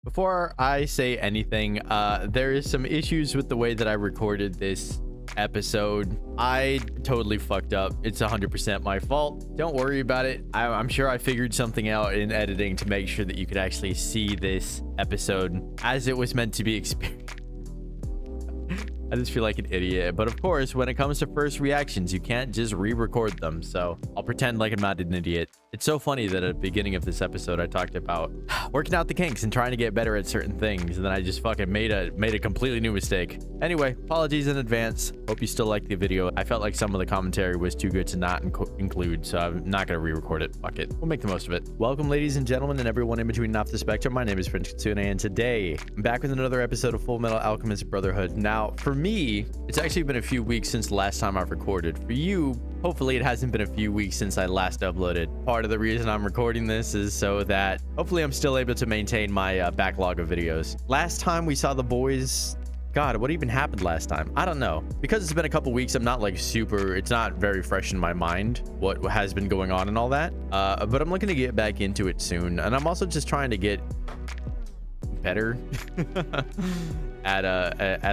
Before I say anything, there is some issues with the way that I recorded this episode. I totally fucked up. It's 100% my fault. Don't worry about it. I'm sure I figured something out in editing to make sure that you could actually see this episode as it was meant to be experienced. I just feel like an idiot. But of course, when it comes to first reactions, you can't just re-record them. So I'll pretend like I'm not an idiot. It's so funny that at the beginning of this episode, I talked about working out the kinks and trying to get better at certain things. And then I just fucking made a completely new mistake. Anyway, apologies in advance. Hope you still like the video. I felt like some of the commentary was too good to not include. So I'm not going to re-record it. Fuck it. We'll make the most of it. Welcome, ladies and gentlemen, and everyone in between and off the spectrum. My name is Prince Kitsune, and today I'm back with another episode of Full Metal Alchemist Brotherhood. Now, for me, it's actually been a few weeks since the last time I've recorded. For you, hopefully it hasn't been a few weeks since I last uploaded. Part of the reason I'm recording this is so that hopefully I'm still able to maintain my backlog of videos. Last time we saw the boys, God, what even happened last time? I don't know. Because it's been a couple weeks, I'm not like it's not very fresh in my mind what has been going on and all that. But I'm looking to get back into it soon. And I'm also just trying to get better at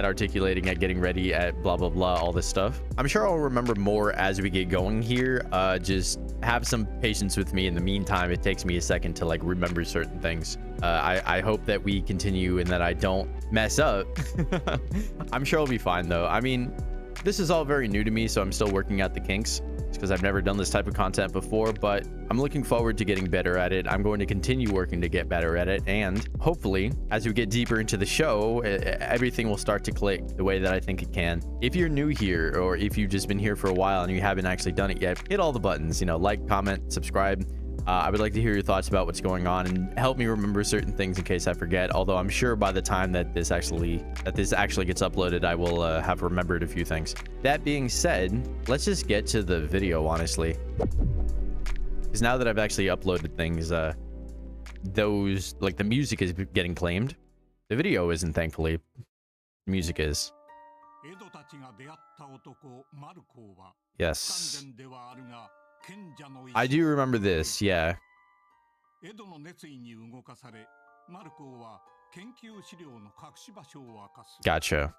articulating, at getting ready, at blah blah blah, all this stuff. I'm sure I'll remember more as we get going here. Just have some patience with me. In the meantime, it takes me a second to like remember certain things. I hope that we continue and that I don't mess up. I'm sure I'll be fine though. I mean, this is all very new to me, so I'm still working out the kinks because I've never done this type of content before, but I'm looking forward to getting better at it. I'm going to continue working to get better at it, and hopefully as we get deeper into the show, everything will start to click the way that I think it can. If you're new here, or if you've just been here for a while and you haven't actually done it yet, hit all the buttons, you know, like, comment, subscribe. I would like to hear your thoughts about what's going on and help me remember certain things in case I forget. Although I'm sure by the time that this actually gets uploaded, I will have remembered a few things. That being said, let's just get to the video, honestly. Because now that I've actually uploaded things, those, like, the music is getting claimed. The video isn't, thankfully. The music is. Yes. I do remember this, yeah. Gotcha.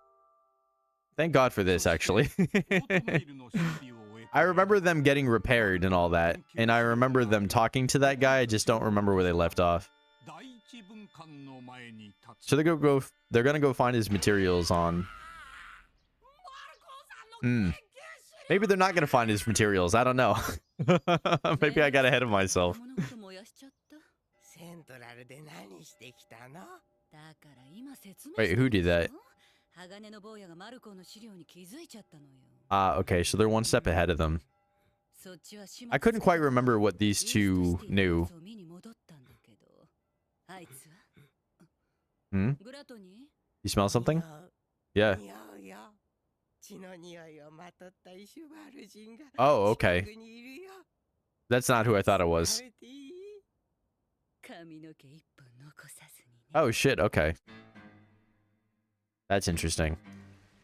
Thank God for this, actually. I remember them getting repaired and all that, and I remember them talking to that guy. I just don't remember where they left off. So they're gonna go find his materials on. Maybe they're not gonna find his materials. I don't know. Maybe I got ahead of myself. Wait, who did that? Okay, so they're one step ahead of them. I couldn't quite remember what these two knew. You smell something? Yeah. Oh, okay. That's not who I thought it was. Oh, shit. Okay. That's interesting.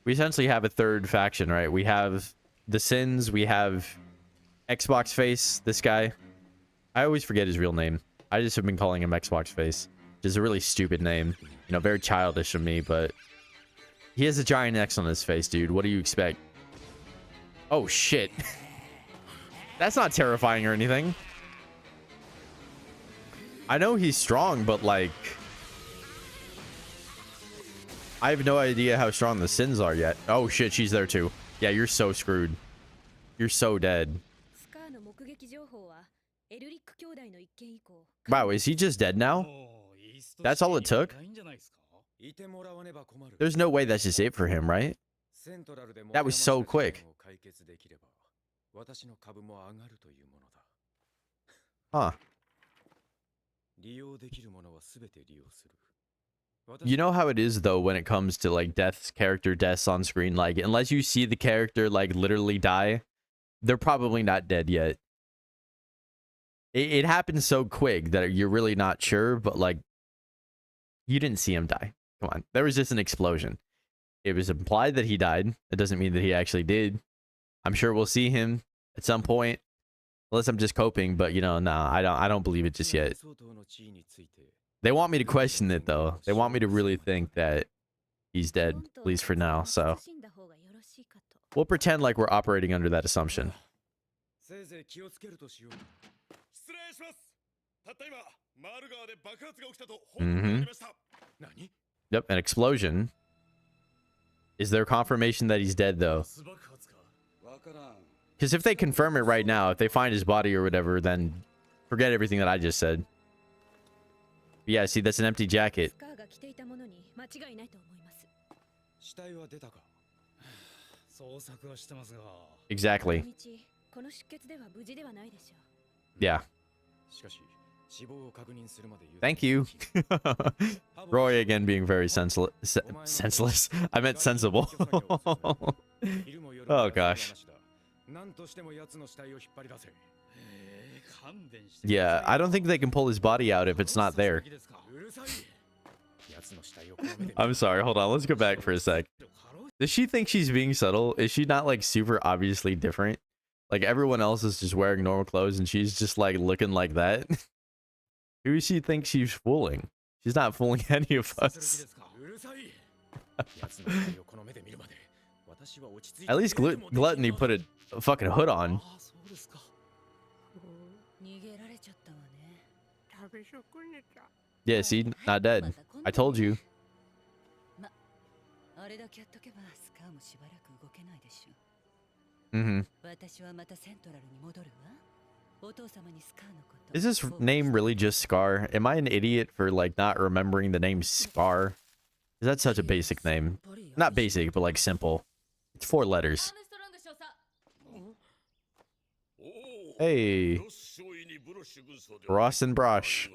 We essentially have a third faction, right? We have the Sins. We have Xbox Face, this guy. I always forget his real name. I just have been calling him Xbox Face, which is a really stupid name. You know, very childish of me, but he has a giant X on his face, dude. What do you expect? Oh, shit. That's not terrifying or anything. I know he's strong, but, like, I have no idea how strong the Sins are yet. Oh, shit, she's there, too. Yeah, you're so screwed. You're so dead. Wow, is he just dead now? That's all it took? There's no way that's just it for him, right? That was so quick. Huh. You know how it is, though, when it comes to, like, character deaths on screen? Like, unless you see the character, like, literally die, they're probably not dead yet. It happens so quick that you're really not sure, but, like, you didn't see him die. Come on. There was just an explosion. It was implied that he died. It doesn't mean that he actually did. I'm sure we'll see him at some point. Unless I'm just coping, but, you know, nah, I don't believe it just yet. They want me to question it, though. They want me to really think that he's dead, at least for now. So we'll pretend like we're operating under that assumption. Yep, an explosion. Is there confirmation that he's dead, though? Because if they confirm it right now, if they find his body or whatever, then forget everything that I just said. But yeah, see, that's an empty jacket. Exactly. Yeah. Thank you. Roy again being very senseless. I meant sensible. Oh gosh. Yeah, I don't think they can pull his body out if it's not there. I'm sorry, hold on, let's go back for a sec. Does she think she's being subtle? Is she not like super obviously different? Like everyone else is just wearing normal clothes and she's just like looking like that? Who does she think she's fooling? She's not fooling any of us. At least Gluttony put a fucking hood on. Yeah, see, not dead. I told you. Is this name really just Scar? Am I an idiot for like not remembering the name Scar? Is that such a basic name? Not basic, but like simple. It's 4 letters. Hey. Ross and Brosh.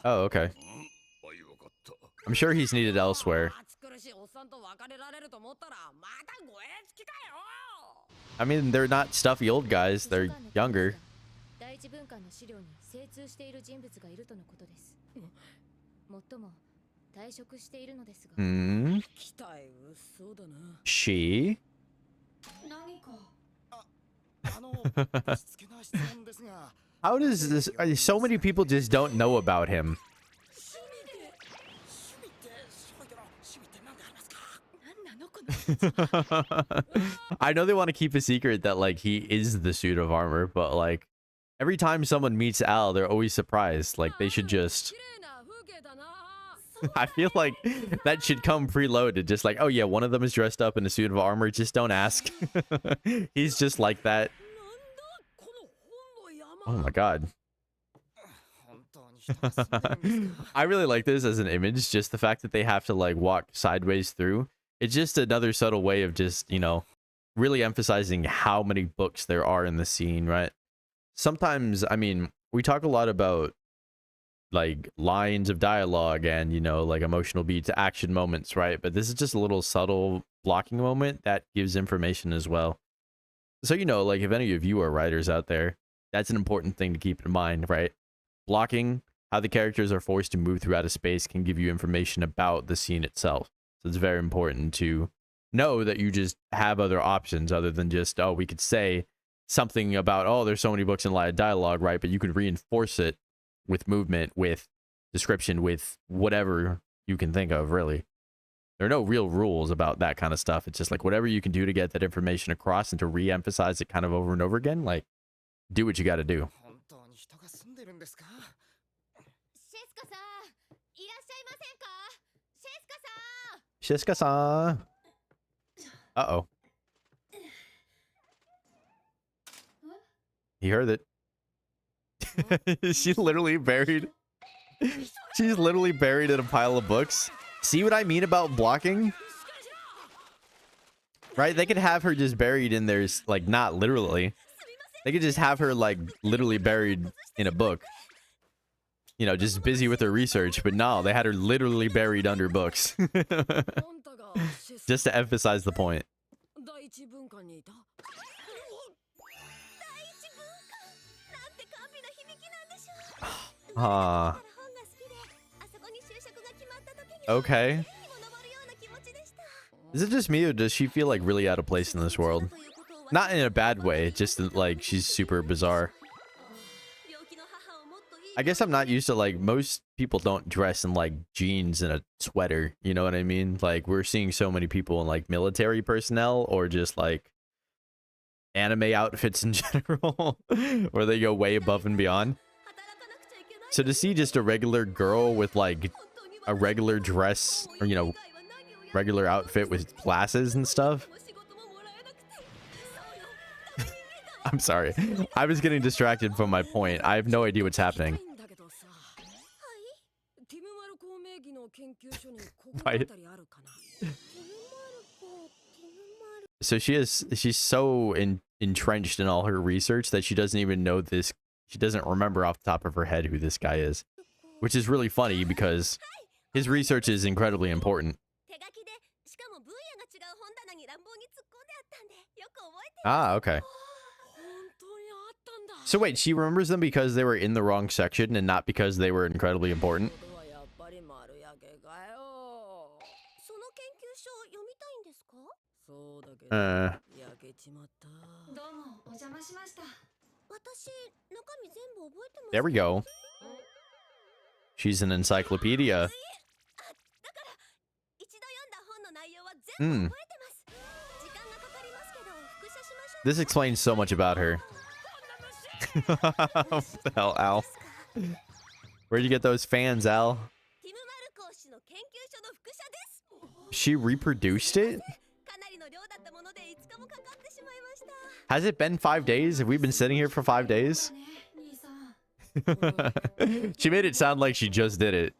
Oh, okay. I'm sure he's needed elsewhere. I mean, they're not stuffy old guys, they're younger. She? How does this... So many people just don't know about him. I know they want to keep a secret that like he is the suit of armor, but like every time someone meets Al, they're always surprised. Like they should just... I feel like that should come preloaded. Just like, oh yeah, one of them is dressed up in a suit of armor. Just don't ask. He's just like that. Oh my god. I really like this as an image. Just the fact that they have to like walk sideways through. It's just another subtle way of just, you know, really emphasizing how many books there are in the scene, right? Sometimes, I mean, we talk a lot about like lines of dialogue and, you know, like emotional beats, action moments, right? But this is just a little subtle blocking moment that gives information as well. So, you know, like if any of you are writers out there, that's an important thing to keep in mind, right? Blocking, how the characters are forced to move throughout a space can give you information about the scene itself. So it's very important to know that you just have other options other than just, oh, we could say something about, oh, there's so many books in live dialogue, right? But you could reinforce it with movement, with description, with whatever you can think of, really. There are no real rules about that kind of stuff. It's just like whatever you can do to get that information across and to re-emphasize it kind of over and over again, like, do what you got to do. Shiska-san. Uh-oh. He heard it. She's literally buried. She's literally buried in a pile of books. See what I mean about blocking? Right? They could have her just buried in there, like, not literally. They could just have her, like, literally buried in a book. You know, just busy with her research. But no, they had her literally buried under books. Just to emphasize the point. Okay. Is it just me or does she feel like really out of place in this world? Not in a bad way, just that, like, she's super bizarre. I guess I'm not used to, like, most people don't dress in like jeans and a sweater, you know what I mean? Like, we're seeing so many people in like military personnel or just like anime outfits in general where they go way above and beyond. So to see just a regular girl with like a regular dress or, you know, regular outfit with glasses and stuff. I'm sorry. I was getting distracted from my point. I have no idea what's happening. Right. So she's so entrenched in all her research that she doesn't even know this. She doesn't remember off the top of her head who this guy is, which is really funny because his research is incredibly important. Ah, okay. So wait, she remembers them because they were in the wrong section and not because they were incredibly important? There we go. She's an encyclopedia. This explains so much about her. What the hell, Al? Where'd you get those fans, Al? She reproduced it? Has it been 5 days? Have we been sitting here for 5 days? She made it sound like she just did it.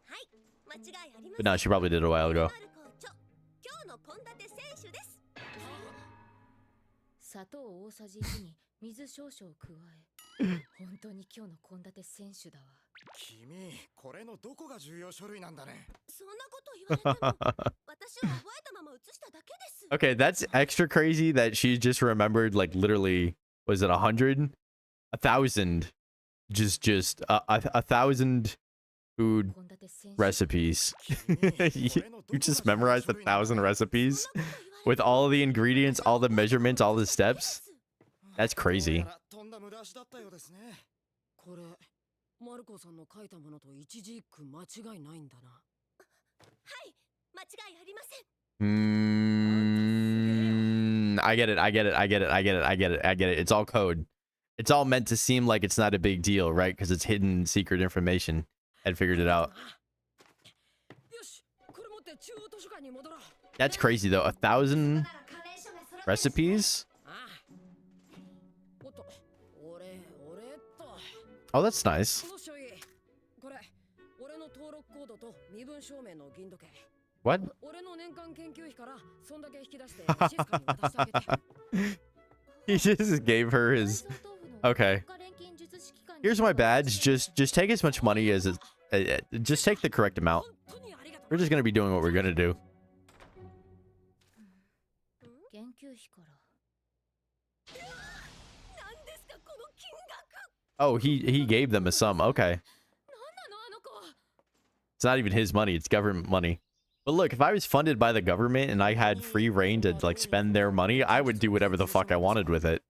But no, she probably did it a while ago. Okay, that's extra crazy that she just remembered, like, literally, was it 100? 1,000. Just 1,000 food recipes. You just memorized 1,000 recipes with all the ingredients, all the measurements, all the steps. That's crazy. I get it. It's all code. It's all meant to seem like it's not a big deal, right? Because it's hidden secret information. I figured it out. That's crazy though. 1,000 recipes? Oh, that's nice. What? He just gave her his... Okay. Here's my badge. Just take as much money as it... just take the correct amount. We're just gonna be doing what we're gonna do. Oh, he gave them a sum. Okay. It's not even his money. It's government money. But look, if I was funded by the government and I had free reign to, like, spend their money, I would do whatever the fuck I wanted with it.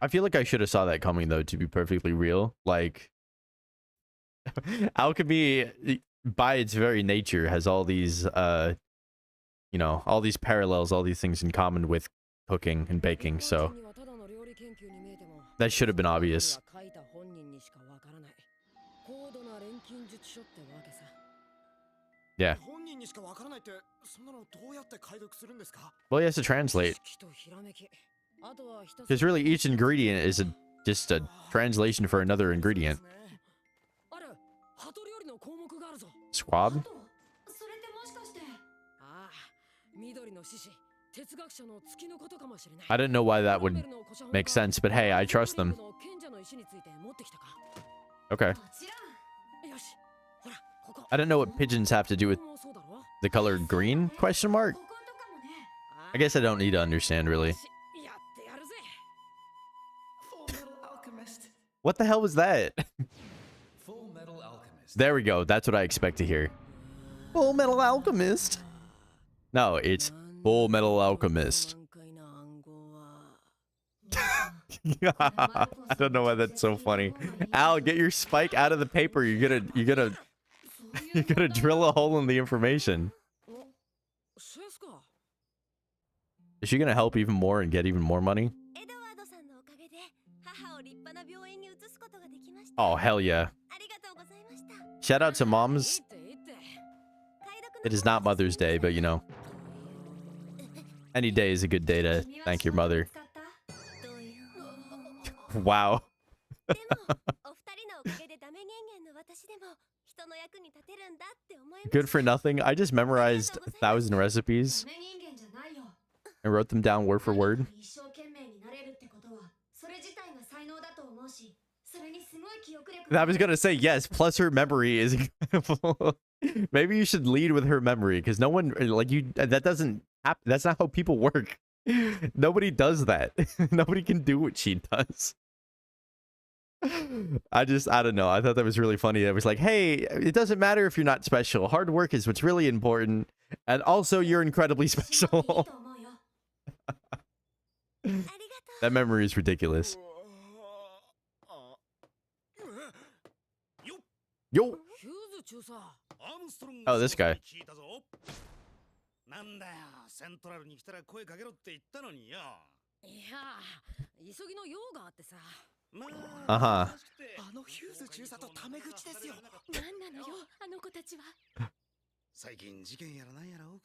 I feel like I should have saw that coming, though, to be perfectly real. Like, alchemy, by its very nature, has all these, you know, all these parallels, all these things in common with cooking and baking, so that should have been obvious. Yeah. Well, he has to translate. Because really, each ingredient is just a translation for another ingredient. Squab? I didn't know why that would make sense, but hey, I trust them. Okay. I don't know what pigeons have to do with the color green? Question mark? I guess I don't need to understand, really. Full Metal Alchemist. What the hell was that? Full Metal Alchemist. There we go. That's what I expect to hear. Full Metal Alchemist. No, it's Full Metal Alchemist. I don't know why that's so funny. Al, get your spike out of the paper. You're gonna drill a hole in the information. Is she gonna help even more and get even more money? Oh, hell yeah. Shout out to moms. It is not Mother's Day, but you know, any day is a good day to thank your mother. Wow. Good for nothing. I just memorized 1,000 recipes and wrote them down word for word. I was gonna say yes, plus her memory is incredible. Maybe you should lead with her memory, because no one like you, that doesn't happen. That's not how people work. Nobody does that. Nobody can do what she does. I don't know. I thought that was really funny. It was like, hey, it doesn't matter if you're not special. Hard work is what's really important. And also, you're incredibly special. That memory is ridiculous. Yo. Oh, this guy. Uh-huh.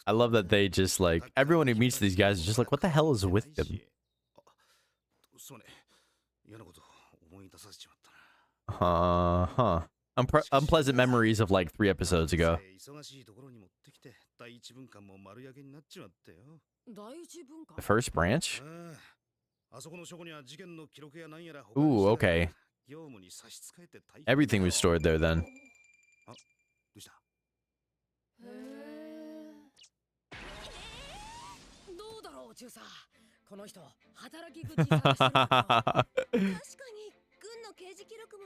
I love that they just like, everyone who meets these guys is just like, what the hell is with them? Huh. Unpleasant memories of like 3 episodes ago. The first branch? Ooh, okay. Everything was stored there then.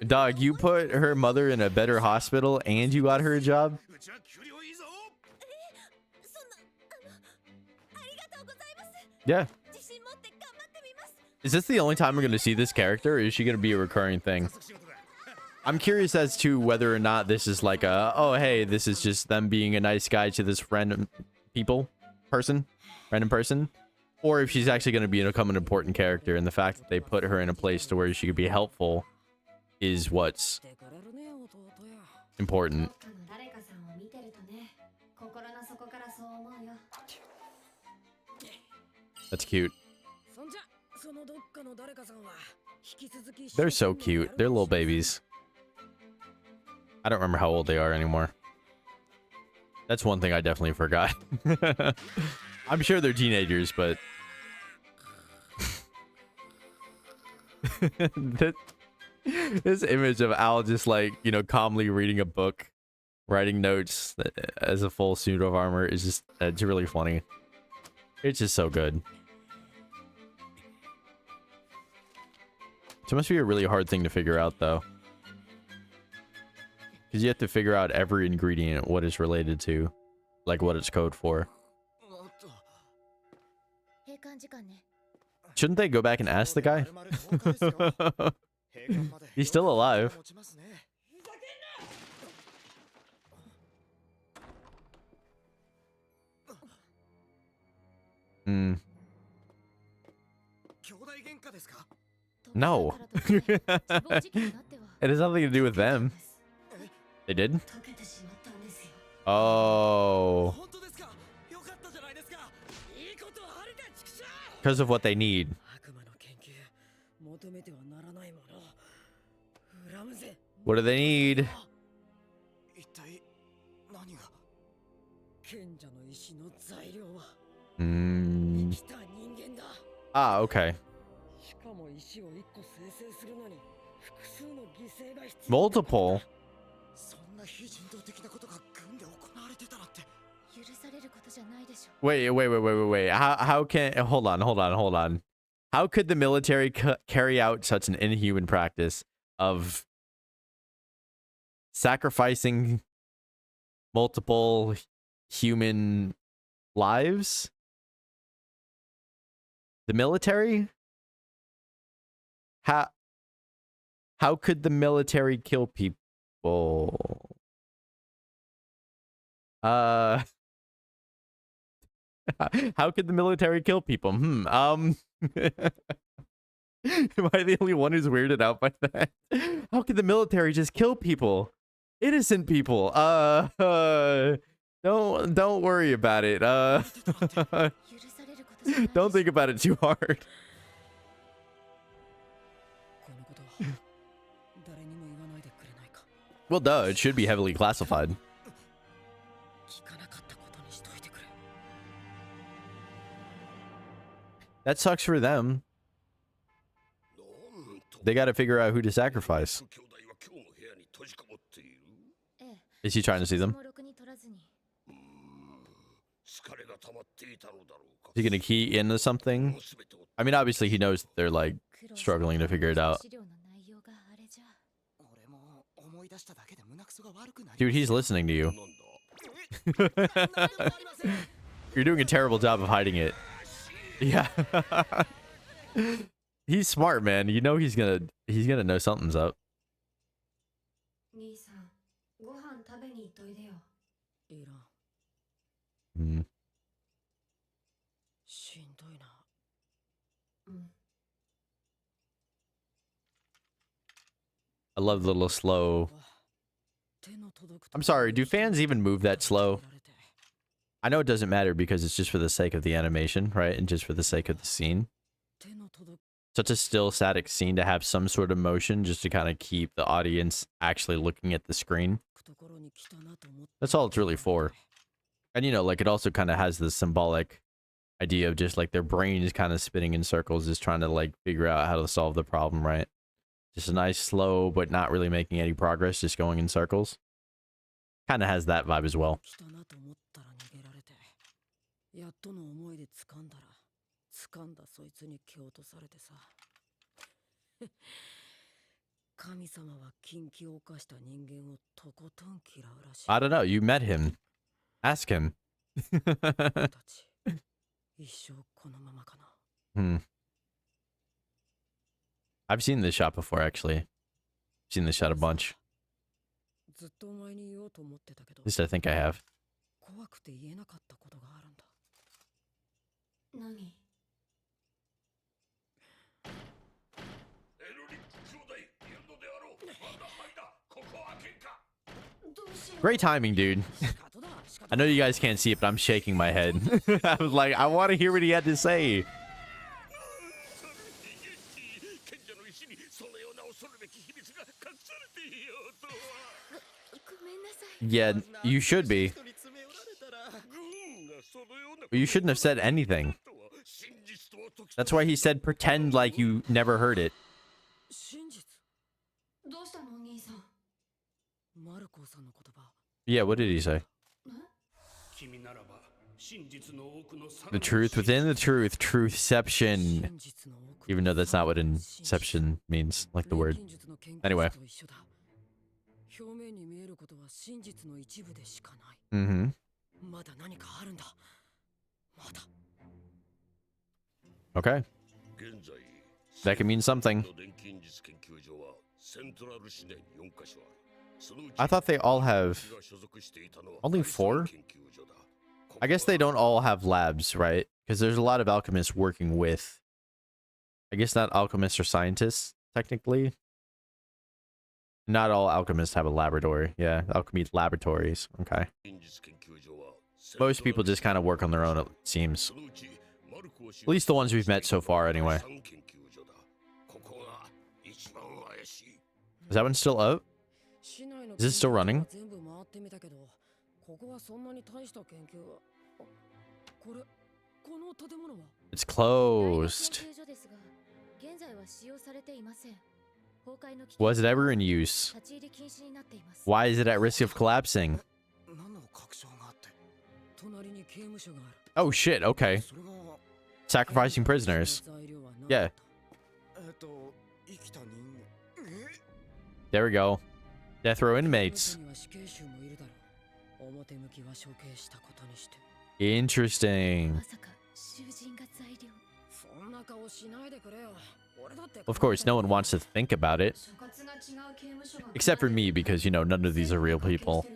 Dog, you put her mother in a better hospital and you got her a job? Yeah. Is this the only time we're going to see this character, or is she going to be a recurring thing? I'm curious as to whether or not this is like a, oh, hey, this is just them being a nice guy to this random person, or if she's actually going to become an important character, and the fact that they put her in a place to where she could be helpful is what's important. That's cute. They're so cute. They're little babies. I don't remember how old they are anymore. That's one thing I definitely forgot. I'm sure they're teenagers, but... this image of Al just like, you know, calmly reading a book, writing notes as a full suit of armor is just, it's really funny. It's just so good. It must be a really hard thing to figure out, though. Because you have to figure out every ingredient, what it's related to. Like, what it's code for. Shouldn't they go back and ask the guy? He's still alive. Hmm. No. It has nothing to do with them. They did? Oh. Because of what they need. What do they need? Ah, okay. Multiple? Wait. How can... Hold on. How could the military carry out such an inhuman practice of sacrificing multiple human lives? The military? How could the military kill people? How could the military kill people? Am I the only one who's weirded out by that? How could the military just kill people? Innocent people. Don't worry about it. Don't think about it too hard. Well, duh, it should be heavily classified. That sucks for them. They got to figure out who to sacrifice. Is he trying to see them? Is he gonna key into something? I mean, obviously he knows they're like struggling to figure it out. Dude, he's listening to you. You're doing a terrible job of hiding it. Yeah. He's smart, man. You know he's gonna know something's up. I love the little slow. I'm sorry, do fans even move that slow? I know it doesn't matter because it's just for the sake of the animation, right? And just for the sake of the scene. Such a still static scene to have some sort of motion just to kind of keep the audience actually looking at the screen. That's all it's really for. And you know, like it also kind of has this symbolic idea of just like their brain is kind of spinning in circles, just trying to like figure out how to solve the problem, right? Just a nice slow, but not really making any progress, just going in circles. Kind of has that vibe as well. I don't know, you met him. Ask him. I've seen this shot before, actually. I've seen this shot a bunch. At least I think I have. Great timing, dude. I know you guys can't see it, but I'm shaking my head. I was like, I want to hear what he had to say. Yeah, you should be. You shouldn't have said anything. That's why he said pretend like you never heard it. Yeah, what did he say? The truth within the truth, truthception. Even though that's not what inception means, like the word. Anyway. Okay. That can mean something. I thought they all have... Only 4? I guess they don't all have labs, right? Because there's a lot of alchemists working with... I guess not alchemists or scientists, technically. Not all alchemists have a laboratory. Yeah, alchemy laboratories. Okay. Most people just kind of work on their own, it seems. At least the ones we've met so far, anyway. Is that one still up? Is it still running? It's closed. Was it ever in use? Why is it at risk of collapsing? Oh shit, okay. Sacrificing prisoners. Yeah. There we go. Death row inmates. Interesting. Of course, no one wants to think about it. Except for me, because, you know, none of these are real people.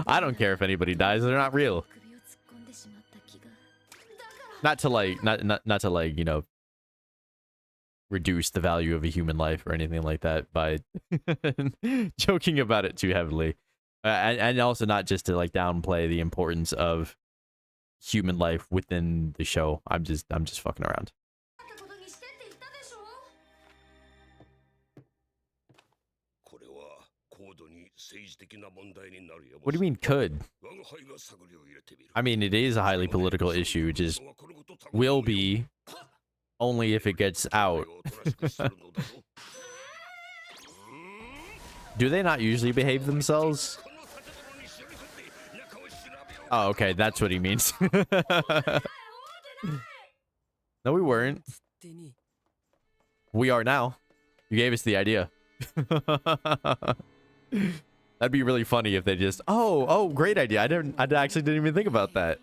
I don't care if anybody dies, they're not real. Not to like, not to like, you know, reduce the value of a human life or anything like that by joking about it too heavily. And also not just to like downplay the importance of human life within the show. I'm just fucking around. What do you mean could? I mean, it is a highly political issue, just will be only if it gets out. Do they not usually behave themselves? Oh, okay, that's what he means. No, we weren't. We are now. You gave us the idea. That'd be really funny if they just, oh, great idea. I actually didn't even think about that.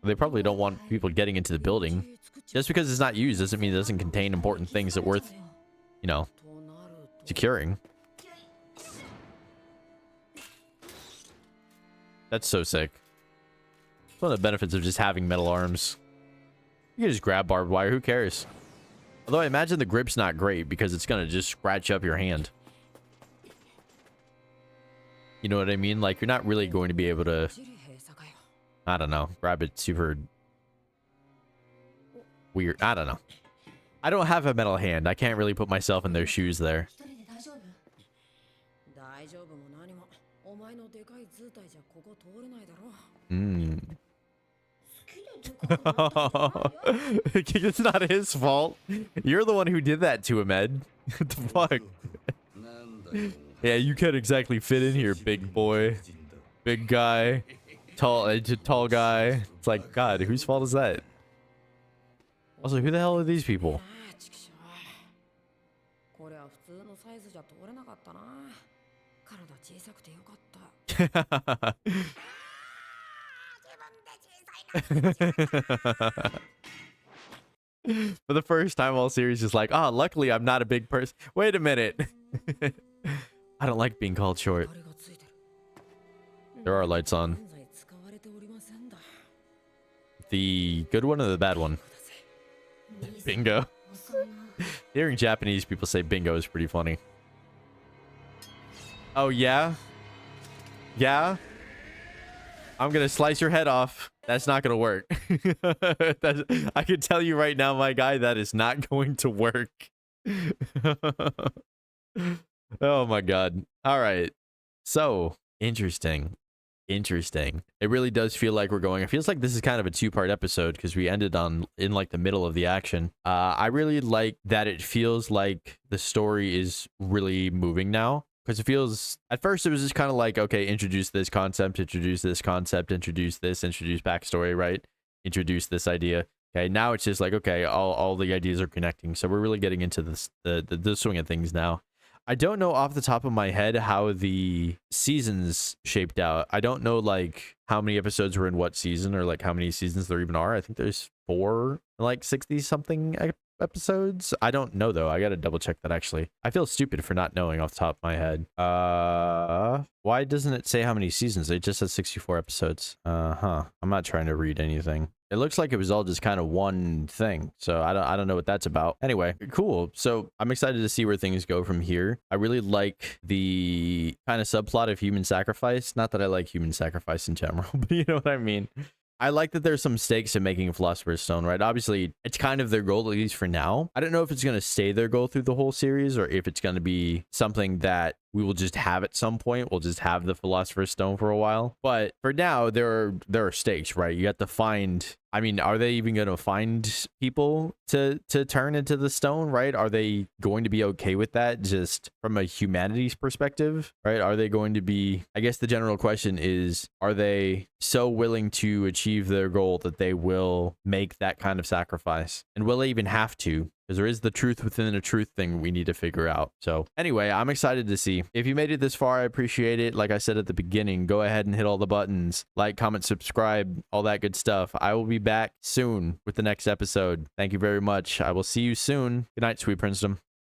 They probably don't want people getting into the building. Just because it's not used doesn't mean it doesn't contain important things that are worth, you know, securing. That's so sick. It's one of the benefits of just having metal arms. You can just grab barbed wire, who cares? Although I imagine the grip's not great because it's gonna just scratch up your hand. You know what I mean? Like, you're not really going to be able to, I don't know, grab it super weird. I don't know. I don't have a metal hand. I can't really put myself in their shoes there. It's not his fault. You're the one who did that to him, Ed. What the fuck? Yeah, you can't exactly fit in here, big boy. Big guy. Tall guy. It's like, God, whose fault is that? Also, who the hell are these people? For the first time all series is like, luckily I'm not a big person. Wait a minute. I don't like being called short. There are lights on. The good one or the bad one? Bingo. Hearing Japanese people say bingo is pretty funny. Oh, yeah? Yeah? I'm gonna slice your head off. That's not gonna work. I can tell you right now, my guy, that is not going to work. Oh my god. All right. So, interesting. Interesting. It really does feel like we're going. It feels like this is kind of a two-part episode because we ended in like the middle of the action. I really like that it feels like the story is really moving now. Because it feels, at first it was just kind of like, okay, introduce this concept, introduce this concept, introduce this, introduce backstory, right? Introduce this idea. Okay, now it's just like, okay, all the ideas are connecting. So we're really getting into this, the swing of things now. I don't know off the top of my head how the seasons shaped out. I don't know like how many episodes were in what season or like how many seasons there even are. I think there's 4, like 60 something episodes. I don't know though. I gotta double check that actually. I feel stupid for not knowing off the top of my head. Why doesn't it say how many seasons? It just says 64 episodes. I'm not trying to read anything. It looks like it was all just kind of one thing. So I don't know what that's about. Anyway, cool. So I'm excited to see where things go from here. I really like the kind of subplot of human sacrifice. Not that I like human sacrifice in general, but you know what I mean. I like that there's some stakes in making a Philosopher's Stone, right? Obviously, it's kind of their goal, at least for now. I don't know if it's going to stay their goal through the whole series or if it's going to be something that we will just have at some point. We'll just have the Philosopher's Stone for a while. But for now, there are stakes, right? You have to find... I mean, are they even going to find people to turn into the stone, right? Are they going to be okay with that just from a humanities perspective, right? Are they going to be... I guess the general question is, are they so willing to achieve their goal that they will make that kind of sacrifice? And will they even have to? because there is the truth within the truth thing we need to figure out. So anyway, I'm excited to see. If you made it this far, I appreciate it. Like I said at the beginning, go ahead and hit all the buttons, like, comment, subscribe, all that good stuff. I will be back soon with the next episode. Thank you very much. I will see you soon. Good night, sweet princedom.